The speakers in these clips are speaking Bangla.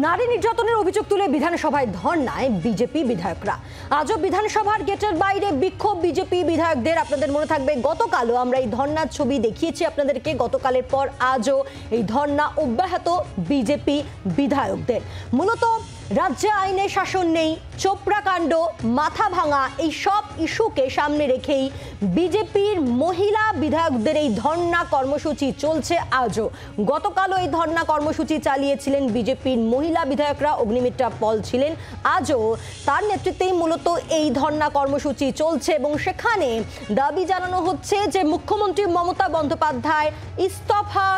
নারী নির্যাতনের অভিযোগ তুলে বিধানসভায় ধর্নায় বিজেপি বিধায়করা। আজও বিধানসভার গেটের বাইরে বিক্ষোভ বিজেপি বিধায়কদের। আপনাদের মনে থাকবে গতকালও আমরা এই ধর্নার ছবি দেখিয়েছি আপনাদেরকে। গতকালের পর আজও এই ধর্না অব্যাহত বিজেপি বিধায়কদের। মূলত রাজ্যে আইনে শাসন নেই, চোপড়া কাণ্ড, মাথা ভাঙা, এই সব ইস্যুকে সামনে রেখেই বিজেপির মহিলা বিধায়কদের এই ধর্না কর্মসূচি চলছে আজও। গতকালও এই ধর্না কর্মসূচি চালিয়েছিলেন বিজেপির মহিলা বিধায়করা। অগ্নিমিত্রা পল ছিলেন, আজও তার নেতৃত্বেই মূলত এই ধর্না কর্মসূচি চলছে এবং সেখানে দাবি জানানো হচ্ছে যে মুখ্যমন্ত্রী মমতা বন্দ্যোপাধ্যায় ইস্তফা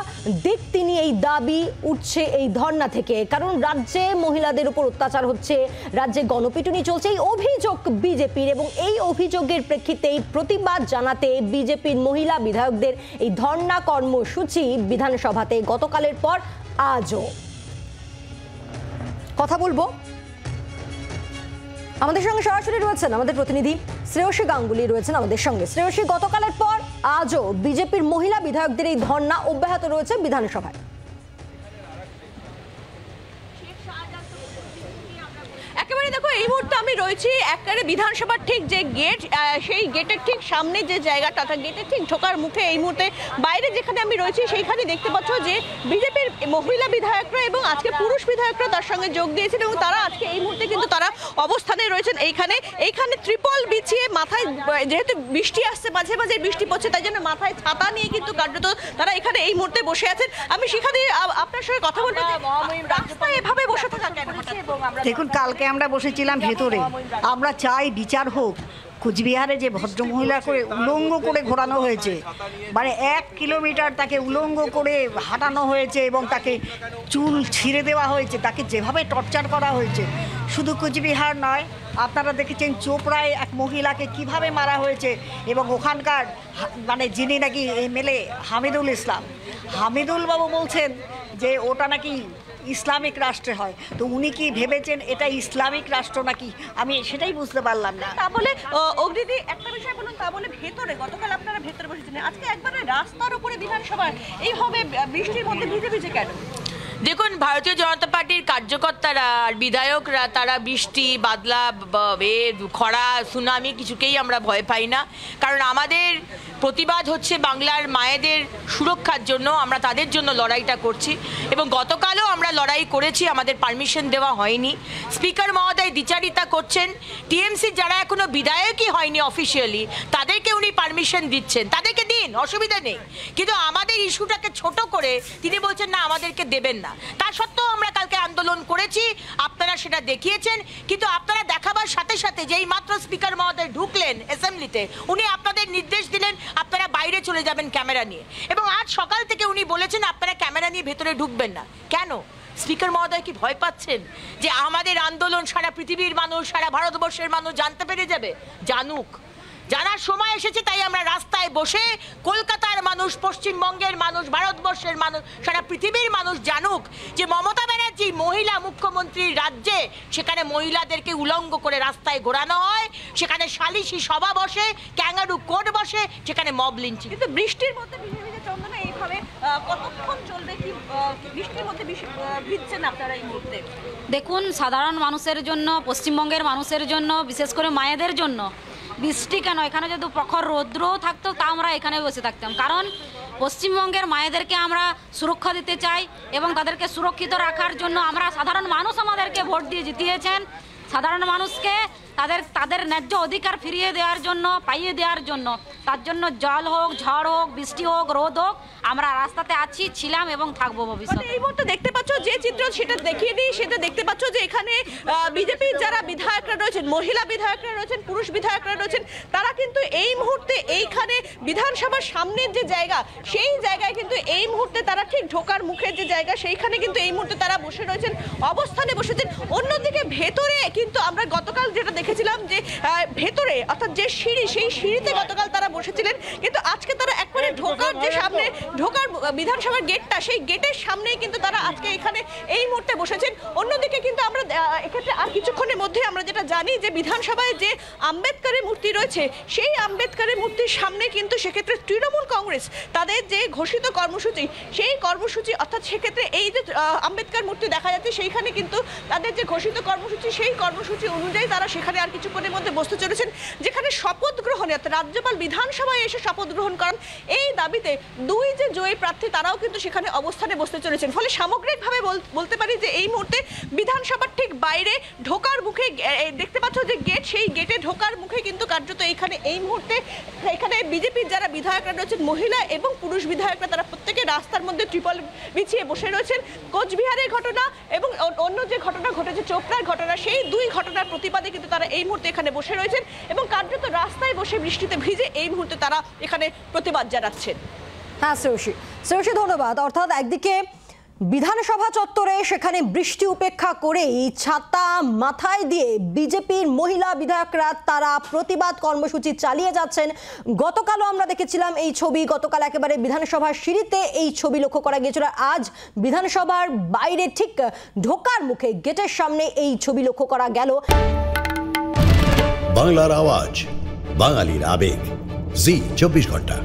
দিক। তিনি এই দাবি উঠছে এই ধর্না থেকে, কারণ রাজ্যে মহিলাদের উপর অত্যাচার হচ্ছে, রাজ্যে গণপিটুনি চলছে, এই অভিযোগ বিজেপির। এবং এই অভিযোগের প্রেক্ষিতেই প্রতিবাদ জানাতে বিজেপির মহিলা বিধায়কদের এই ধর্না কর্মসূচি বিধানসভাতে গতকালের পর আজও। কথা বলবো, আমাদের সঙ্গে সরাসরি রয়েছেন আমাদের প্রতিনিধি শ্রেয়সী গাঙ্গুলি রয়েছেন আমাদের সঙ্গে। শ্রেয়সী, গতকালের পর আজও বিজেপির মহিলা বিধায়কদের এই ধর্না অব্যাহত রয়েছে বিধানসভায়। একেবারে দেখো, এই মুহূর্তে আমি রয়েছি একেবারে বিধানসভার ঠিক যে গেট, সেই গেটের ঠিক সামনে যে জায়গাটা, গেটের ঠিক ঢোকার মুখে এই মুহূর্তে বাইরে যেখানে আমি রয়েছি সেইখানে দেখতে পাচ্ছ যে বিজেপির মহিলা বিধায়করা এবং আজকে পুরুষ বিধায়করা তার সঙ্গে যোগ দিয়েছেন এবং তারা আজকে এই মুহূর্তে কিন্তু তারা অবস্থানে রয়েছেন এইখানে ত্রিপল বিছিয়ে, মাথায় যেহেতু বৃষ্টি আসছে, মাঝে মাঝে বৃষ্টি পড়ছে, তাই জন্য মাথায় ছাতা নিয়ে কিন্তু কার্যত তারা এখানে এই মুহূর্তে বসে আছেন। আমি সেখানে আপনার সঙ্গে কথা বলতে, রাস্তায় এভাবে বসে থাকা কেন? দেখুন, কালকে আমরা বসেছিলাম ভেতরে। আমরা চাই বিচার হোক। কুচবিহারে যে ভদ্রমহিলা করে উলঙ্গ করে ঘোরানো হয়েছে, মানে 1 কিলোমিটার তাকে উলঙ্গ করে হাঁটানো হয়েছে এবং তাকে চুল ছিঁড়ে দেওয়া হয়েছে, তাকে যেভাবে টর্চার করা হয়েছে, শুধু কুচবিহার নয়, আপনারা দেখেছেন চোপড়ায় এক মহিলাকে কিভাবে মারা হয়েছে। এবং ওখানকার মানে যিনি নাকি এমএলএ হামিদুল ইসলাম, হামিদুল বাবু বলছেন যে ওটা নাকি ইসলামিক রাষ্ট্রে হয়। তো উনি কি ভেবেছেন এটা ইসলামিক রাষ্ট্র নাকি? আমি সেটাই বুঝতে পারলাম না। তা বলে অগ্নিদি একটা বিষয় বলুন, তা বলে ভেতরে গতকাল আপনারা ভেতরে বসেছিলেন, আজকে একবারে রাস্তার উপরে বিধানসভায় এইভাবে বৃষ্টির মধ্যে ভিজে ভিজে কেন? দেখুন, ভারতীয় জনতা পার্টির কার্যকর্তারা আর বিধায়করা তারা বৃষ্টি, বাদলা, খরা, সুনামি কিছুকেই আমরা ভয় পাই না। কারণ আমাদের প্রতিবাদ হচ্ছে বাংলার মায়েদের সুরক্ষার জন্য, আমরা তাদের জন্য লড়াইটা করছি এবং গতকালও আমরা লড়াই করেছি, আমাদের পারমিশন দেওয়া হয়নি। স্পিকার মহোদয় দ্বিচারিতা করছেন, টিএমসি যারা এখনো বিধায়কই হয়নি অফিসিয়ালি তাদেরকে উনি পারমিশন দিচ্ছেন, তাদেরকে দিন, অসুবিধা নেই। কিন্তু আমাদের ইস্যুটাকে ছোট করে তিনি বলছেন না আমাদেরকে দেবেন না। তা সত্ত্বেও আমরা কালকে আন্দোলন করেছি, আপনারা সেটা দেখিয়েছেন। কিন্তু আপনারা দেখাবার সাথে সাথে যেই মাত্র স্পিকার মহোদয় ঢুকলেন অ্যাসেম্বলিতে, উনি আপনাদের নির্দেশ দিলেন আপনারা বাইরে চলে যাবেন ক্যামেরা নিয়ে। এবং আজ সকাল থেকে উনি বলেছেন আপনারা ক্যামেরা নিয়ে ভেতরে ঢুকবেন না। কেন? স্পিকার মহোদয় কি ভয় পাচ্ছেন যে আমাদের আন্দোলন সারা পৃথিবীর মানুষ, সারা ভারতবর্ষের মানুষ জানতে পেরে যাবে? জানুক, জানার সময় এসেছে, তাই আমরা রাস্তায় বসে কলকাতার মানুষ, পশ্চিমবঙ্গের মানুষ, ভারতবর্ষের মানুষ, সারা পৃথিবীর মানুষ জানুক যে মমতা ব্যানার্জি মহিলা মুখ্যমন্ত্রীর রাজ্যে, সেখানে মহিলাদেরকে উলঙ্গ করে রাস্তায় ঘোরানো হয়, সেখানে সালিশি সভা বসে, ক্যাঙ্গারু কোর্ট বসে, সেখানে মব লিঞ্চিং। কিন্তু বৃষ্টির মধ্যে ভিজে ভিজে চন্দনা এইভাবে কতক্ষণ চলবে? কি বৃষ্টির মধ্যে ভিজছেন আপনারা এই মুহূর্তে? দেখুন, সাধারণ মানুষের জন্য, পশ্চিমবঙ্গের মানুষের জন্য, বিশেষ করে মায়েদের জন্য বৃষ্টি কেন, এখানে যদি প্রখর রৌদ্রও থাকতো তা আমরা এখানে বসে থাকতাম। কারণ পশ্চিমবঙ্গের মায়েদেরকে আমরা সুরক্ষা দিতে চাই এবং তাদেরকে সুরক্ষিত রাখার জন্য আমরা, সাধারণ মানুষ আমাদেরকে ভোট দিয়ে জিতিয়েছেন, সাধারণ মানুষকে তাদের ন্যায্য অধিকার ফিরিয়ে দেওয়ার জন্য, পাইয়ে দেওয়ার জন্য, তার জন্য জল হোক, ঝড় হোক, বৃষ্টি হোক, রোদ হোক, আমরা রাস্তাতে আছি, ছিলাম এবং থাকবো ভবিষ্যতে। এই মুহূর্তে দেখতে পাচ্ছ যে চিত্র, সেটা দেখিয়ে দিই, সেটা দেখতে পাচ্ছ যে এখানে বিজেপির যারা বিধায়করা রয়েছেন, মহিলা বিধায়করা রয়েছেন, পুরুষ বিধায়করা রয়েছেন, তারা কিন্তু এই মুহূর্তে এইখানে বিধানসভার সামনের যে জায়গা, সেই জায়গায় কিন্তু এই মুহূর্তে তারা ঠিক ঢোকার মুখের যে জায়গা, সেইখানে কিন্তু এই মুহূর্তে তারা বসে রয়েছেন, অবস্থানে বসেছেন। অন্যদিকে ভেতরে কিন্তু আমরা গতকাল যেটা দেখেছিলাম যে ভেতরে অর্থাৎ যে সিঁড়ি, সেই সিঁড়িতে গতকাল তারা বসেছিলেন, কিন্তু আজকে তারা একবারে ঢোকার যে সামনে ঢোকার বিধানসভার গেটটা, সেই গেটের সামনেই কিন্তু তারা আজকে এখানে এই মুহূর্তে বসেছেন। অন্যদিকে কিন্তু আমরা এক্ষেত্রে আর কিছুক্ষণের মধ্যে আমরা যেটা জানি যে বিধানসভায় যে আম্বেদকরের মূর্তি রয়েছে সেই আম্বেদকরের মূর্তির সামনে কিন্তু সেক্ষেত্রে তৃণমূল কংগ্রেস তাদের যে ঘোষিত কর্মসূচি সেই কর্মসূচি অর্থাৎ সেক্ষেত্রে এই যে আম্বেদকর মূর্তি দেখা যাচ্ছে সেইখানে কিন্তু তাদের যে ঘোষিত কর্মসূচি সেই কর্মসূচি অনুযায়ী তারা সেখানে আর কিছুক্ষণের মধ্যে বসতে চলেছেন, যেখানে শপথ গ্রহণে অর্থাৎ রাজ্যপাল বিধানসভায় এসে শপথ গ্রহণ করেন এই দাবিতে দুই যে জয়ী প্রার্থী তারাও কিন্তু সেখানে অবস্থানে বসতে চলেছেন। ফলে সামগ্রিকভাবে বলতে পারি যে এই মুহূর্তে বিধানসভার ঠিক বাইরে ঢোকার মুখে দেখতে পাচ্ছ যে গেট, সেই গেটে ঢোকার মুখে কিন্তু কার্যত এইখানে এই মুহূর্তে এখানে বিজেপির যারা বিধায়করা রয়েছেন মহিলা এবং পুরুষ বিধায়করা তারা প্রত্যেকে রাস্তার মধ্যে ত্রিপল বিছিয়ে বসে রয়েছেন। কোচবিহারের ঘটনা এবং অন্য যে ঘটনা ঘটেছে চোপড়ার ঘটনা সেই দুই ঘটনার প্রতিবাদে কিন্তু তারা এই মুহূর্তে এখানে বসে রয়েছেন এবং কার্যত রাস্তায় বসে বৃষ্টিতে ভিজে এই মুহূর্তে তারা এখানে প্রতিবাদ জানাচ্ছেন। হ্যাঁ শ্রেয়সী ধন্যবাদ। অর্থাৎ একদিকে বিধানসভা চত্বরে সেখানে বৃষ্টি উপেক্ষা করেই ছাতা মাথায় দিয়ে বিজেপির মহিলা বিধায়করা তারা প্রতিবাদ কর্মসূচি চালিয়ে যাচ্ছেন। গতকালও আমরা দেখেছিলাম এই ছবি, গতকাল একেবারে বিধানসভার সিঁড়িতে এই ছবি লক্ষ্য করা গিয়েছিল। আজ বিধানসভার বাইরে ঠিক ঢোকার মুখে গেটের সামনে এই ছবি লক্ষ্য করা গেল। বাংলার আওয়াজ, বাঙালির আবেগ, জি 24 ঘন্টা।